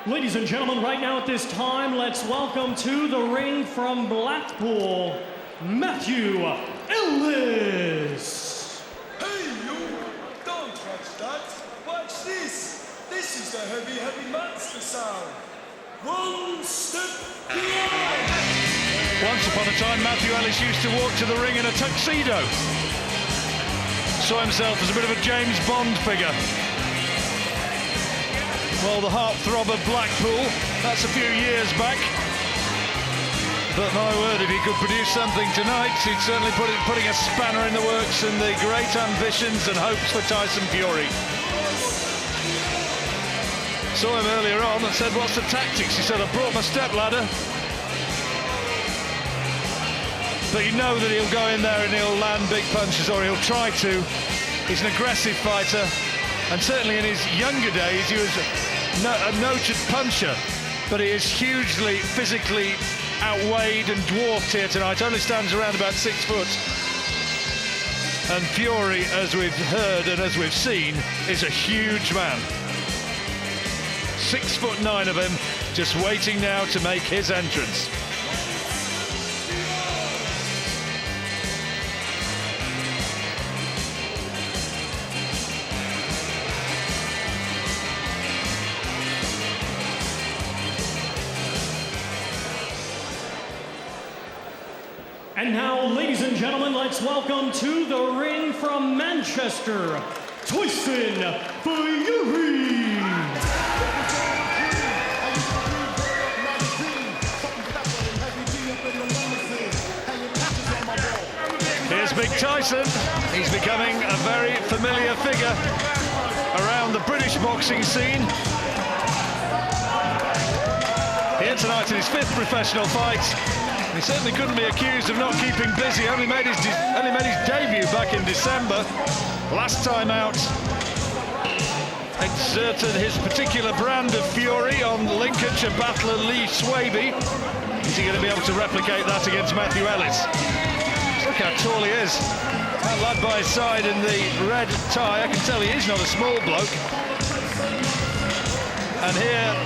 Ladies and gentlemen, right now at this time, let's welcome to the ring from Blackpool, Mathew ELLIS. Hey, you! Don't touch that! Watch this! This is the heavy, heavy monster sound. One step beyond! Once upon a time, Mathew ELLIS used to walk to the ring in a tuxedo. Saw himself as a bit of a James Bond figure. Well, the heartthrob of Blackpool, that's a few years back. But my word, if he could produce something tonight, he'd certainly putting a spanner in the works in the great ambitions and hopes for Tyson Fury. Saw him earlier on and said, what's the tactics? He said, I brought my stepladder. But you know that he'll go in there and he'll land big punches, or he'll try to. He's an aggressive fighter. And certainly in his younger days, he was a noted puncher, but he is hugely physically outweighed and dwarfed here tonight. Only stands around about 6 foot. And Fury, as we've heard and as we've seen, is a huge man. 6'9" of him, just waiting now to make his entrance. And now, ladies and gentlemen, let's welcome to the ring from Manchester, Tyson Fury. Here's Big Tyson. He's becoming a very familiar figure around the British boxing scene. Here tonight in his 5th professional fight. He certainly couldn't be accused of not keeping busy. Only made his debut back in December. Last time out, exerted his particular brand of fury on Lincolnshire battler Lee Swaby. Is he going to be able to replicate that against Mathew ELLIS? Look how tall he is. That lad by his side in the red tie, I can tell he is not a small bloke. And here,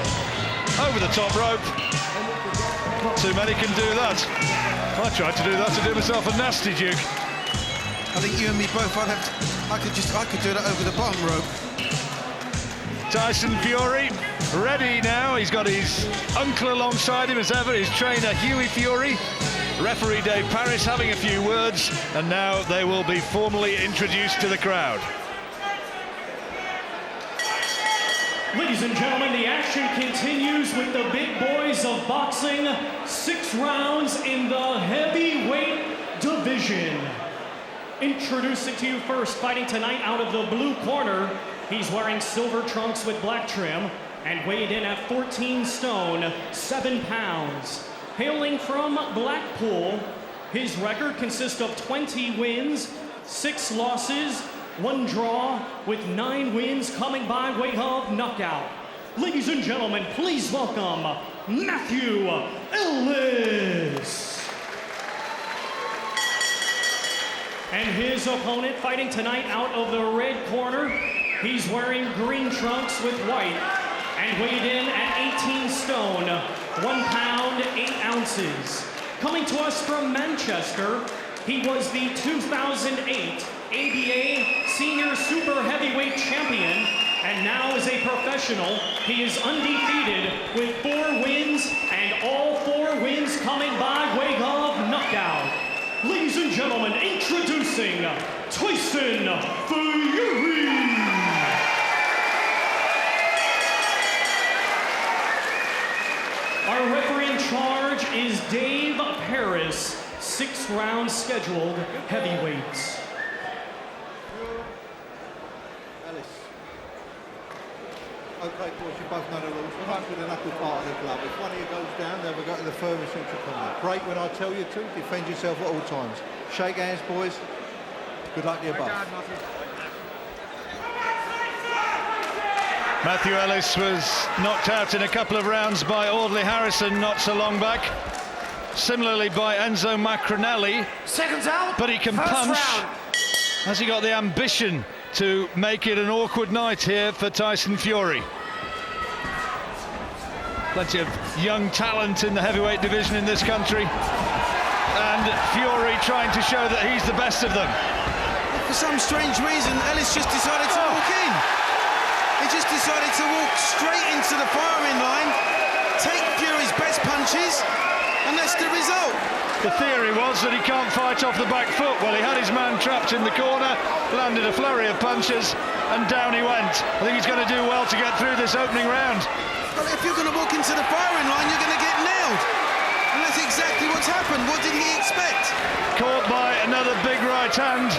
over the top rope, not too many can do that. If I tried to do that, I'd do myself a nasty duke. I think you and me both, I could do that over the bottom rope. Tyson Fury, ready now. He's got his uncle alongside him as ever, his trainer Hughie Fury. Referee Dave Parris having a few words, and now they will be formally introduced to the crowd. Ladies and gentlemen, the action continues with the big boys of boxing. 6 rounds in the heavyweight division. Introducing to you first, fighting tonight out of the blue corner. He's wearing silver trunks with black trim and weighed in at 14 stone, 7 pounds. Hailing from Blackpool, his record consists of 20 wins, 6 losses, 1 draw, with 9 wins coming by way of knockout. Ladies and gentlemen, please welcome Mathew ELLIS. And his opponent fighting tonight out of the red corner, he's wearing green trunks with white and weighed in at 18 stone, 1 pound, 8 ounces. Coming to us from Manchester, he was the 2008 ABA Senior Super Heavyweight Champion, and now as a professional, he is undefeated with 4 wins, and all 4 wins coming by way of knockout. Ladies and gentlemen, introducing Tyson Fury. Our referee in charge is Dave Parris. 6 rounds scheduled, heavyweights. Okay, boys, you both know the rules. Punch with the knuckle part of the glove. If one of you goes down, then we've got to the furthest central corner. Break when I tell you to. Defend yourself at all times. Shake hands, boys. Good luck to you both. Mathew ELLIS was knocked out in a couple of rounds by Audley Harrison not so long back. Similarly by Enzo Macronelli. Seconds out. But he can punch. Has he got the ambition to make it an awkward night here for Tyson Fury? Plenty of young talent in the heavyweight division in this country. And Fury trying to show that he's the best of them. For some strange reason, Ellis just decided to walk in. He just decided to walk straight into the firing line, take Fury's best punches, and that's the result. The theory was that he can't fight off the back foot. Well, he had his man trapped in the corner, landed a flurry of punches, and down he went. I think he's going to do well to get through this opening round. Well, if you're going to walk into the firing line, you're going to get nailed. And that's exactly what's happened. What did he expect? Caught by another big right hand.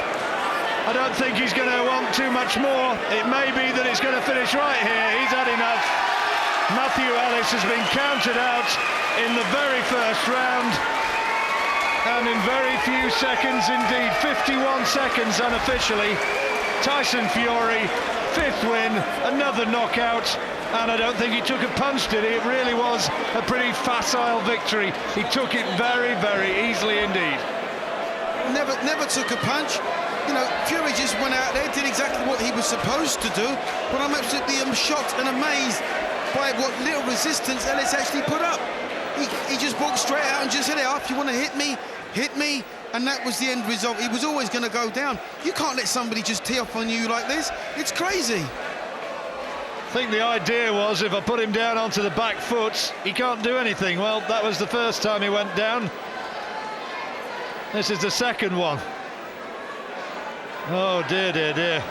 I don't think he's going to want too much more. It may be that it's going to finish right here. He's had enough. Mathew ELLIS has been counted out in the very first round. And in very few seconds indeed, 51 seconds unofficially, Tyson Fury, 5th win, another knockout, and I don't think he took a punch, did he? It really was a pretty facile victory. He took it very, very easily indeed. Never took a punch. You know, Fury just went out there, did exactly what he was supposed to do, but I'm absolutely shocked and amazed by what little resistance Ellis actually put up. He just walked straight out and just said, if you want to hit me, and that was the end result. He was always going to go down. You can't let somebody just tee off on you like this. It's crazy. I think the idea was if I put him down onto the back foot, he can't do anything. Well, that was the first time he went down. This is the second one. Oh dear, dear, dear.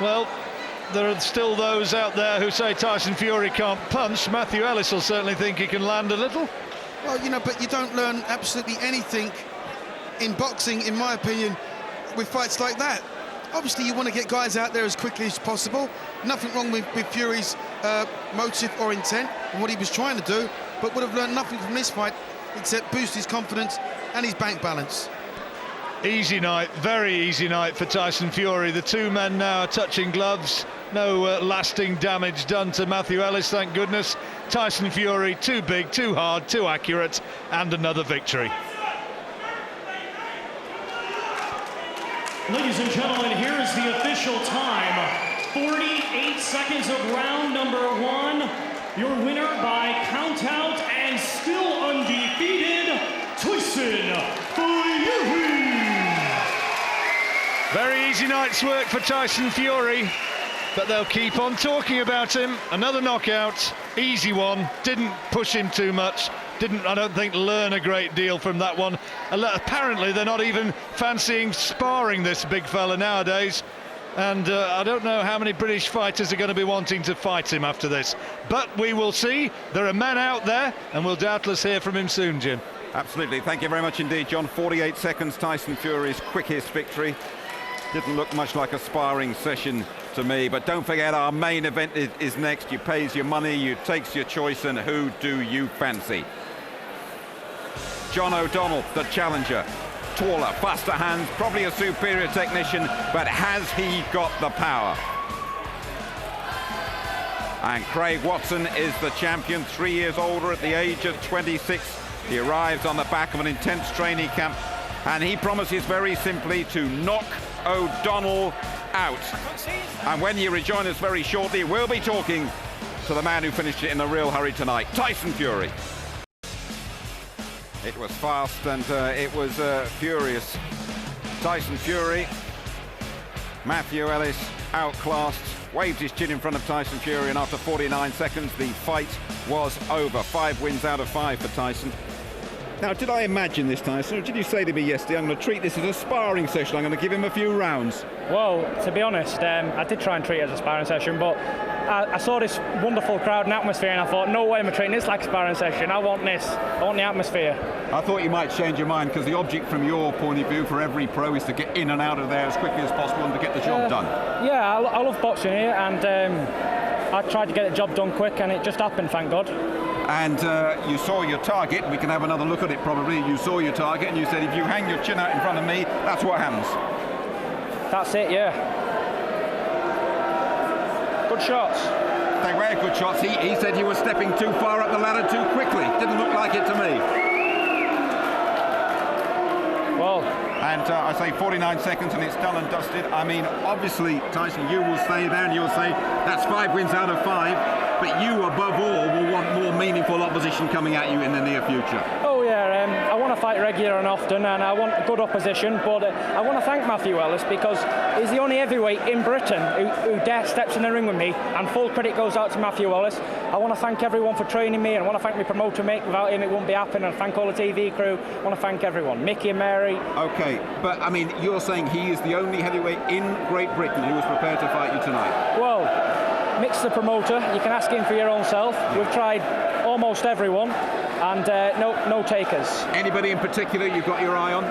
Well, there are still those out there who say Tyson Fury can't punch. Mathew ELLIS will certainly think he can land a little. Well, you know, but you don't learn absolutely anything in boxing, in my opinion, with fights like that. Obviously, you want to get guys out there as quickly as possible. Nothing wrong with Fury's motive or intent and what he was trying to do, but would have learned nothing from this fight except boost his confidence and his bank balance. Easy night, very easy night for Tyson Fury. The two men now are touching gloves. No lasting damage done to Mathew ELLIS, thank goodness. Tyson Fury, too big, too hard, too accurate, and another victory. Ladies and gentlemen, here is the official time. 48 seconds of round number 1. Your winner by countout and still undefeated, Tyson Fury. Very easy night's work for Tyson Fury, but they'll keep on talking about him. Another knockout, easy one, didn't push him too much, didn't, I don't think, learn a great deal from that one. Apparently they're not even fancying sparring this big fella nowadays, and I don't know how many British fighters are going to be wanting to fight him after this, but we will see. There are men out there, and we'll doubtless hear from him soon, Jim. Absolutely, thank you very much indeed, John. 48 seconds, Tyson Fury's quickest victory. Didn't look much like a sparring session to me, but don't forget our main event is next. You pays your money, you takes your choice, and who do you fancy? John O'Donnell, the challenger. Taller, faster hands, probably a superior technician, but has he got the power? And Craig Watson is the champion, 3 years older at the age of 26. He arrives on the back of an intense training camp, and he promises very simply to knock O'Donnell out. And when you rejoin us very shortly, we'll be talking to the man who finished it in a real hurry tonight, Tyson Fury. It was fast and it was furious. Tyson Fury, Mathew ELLIS outclassed, waved his chin in front of Tyson Fury, and after 49 seconds the fight was over. 5 wins out of 5 for Tyson. Now, did I imagine this, Tyson, or did you say to me yesterday, I'm going to treat this as a sparring session, I'm going to give him a few rounds? Well, to be honest, I did try and treat it as a sparring session, but I saw this wonderful crowd and atmosphere, and I thought, no way am I treating this like a sparring session. I want this, I want the atmosphere. I thought you might change your mind, because the object from your point of view for every pro is to get in and out of there as quickly as possible and to get the job done. Yeah, I love boxing here, and I tried to get the job done quick, and it just happened, thank God. And you saw your target. We can have another look at it probably. You saw your target and you said, if you hang your chin out in front of me, that's what happens. That's it, yeah. Good shots. They were good shots. He said you were stepping too far up the ladder too quickly. Didn't look like it to me. Well. And I say 49 seconds and it's done and dusted. I mean, obviously, Tyson, you will stay there and you'll say that's 5 wins out of 5. but you above all will want more meaningful opposition coming at you in the near future. Oh yeah, I want to fight regular and often, and I want good opposition, but I want to thank Mathew ELLIS because he's the only heavyweight in Britain who steps in the ring with me, and full credit goes out to Mathew ELLIS. I want to thank everyone for training me, and I want to thank my promoter Mick. Without him it wouldn't be happening, and thank all the TV crew. I want to thank everyone, Mickey and Mary. Okay, but I mean, you're saying he is the only heavyweight in Great Britain who is prepared to fight you tonight? Well, Mick's the promoter, you can ask him for your own self. We've tried almost everyone, and no takers. Anybody in particular you've got your eye on?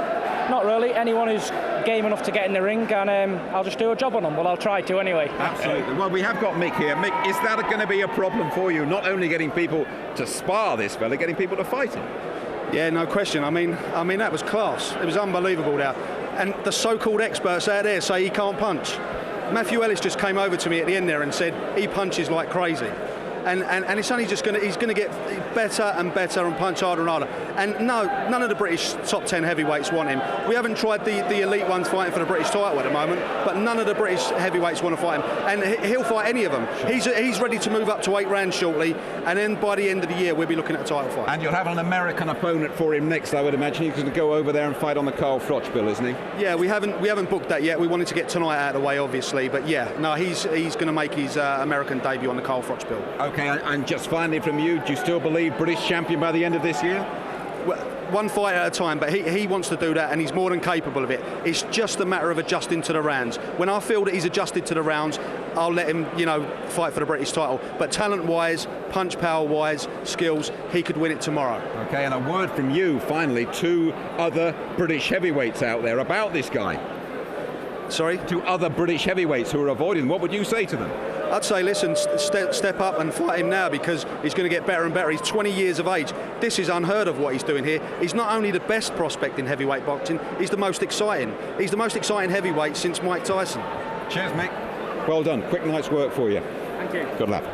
Not really, anyone who's game enough to get in the ring, and I'll just do a job on them. Well, I'll try to anyway. Absolutely. Well, we have got Mick here. Mick, is that going to be a problem for you? Not only getting people to spar this fella, getting people to fight him? Yeah, no question. I mean that was class. It was unbelievable there. And the so-called experts out there say he can't punch. Mathew ELLIS just came over to me at the end there and said he punches like crazy. And it's only just he's going to get better and better and punch harder and harder. And no, none of the British top 10 heavyweights want him. We haven't tried the elite ones fighting for the British title at the moment, but none of the British heavyweights want to fight him. And he'll fight any of them. Sure. He's ready to move up to 8 rounds shortly, and then by the end of the year we'll be looking at a title fight. And you'll have an American opponent for him next, I would imagine. He's going to go over there and fight on the Carl Froch bill, isn't he? Yeah, we haven't booked that yet. We wanted to get tonight out of the way, obviously, but yeah, no, he's going to make his American debut on the Carl Froch bill. Okay, and just finally from you, do you still believe British champion by the end of this year? Well, one fight at a time, but he wants to do that, and he's more than capable of it. It's just a matter of adjusting to the rounds. When I feel that he's adjusted to the rounds, I'll let him, fight for the British title. But talent-wise, punch power-wise, skills, he could win it tomorrow. Okay, and a word from you, finally, to other British heavyweights out there about this guy. Sorry? To other British heavyweights who are avoiding, what would you say to them? I'd say, listen, step up and fight him now, because he's going to get better and better. He's 20 years of age. This is unheard of what he's doing here. He's not only the best prospect in heavyweight boxing, he's the most exciting. He's the most exciting heavyweight since Mike Tyson. Cheers, Mick. Well done. Quick night's work for you. Thank you. Good luck.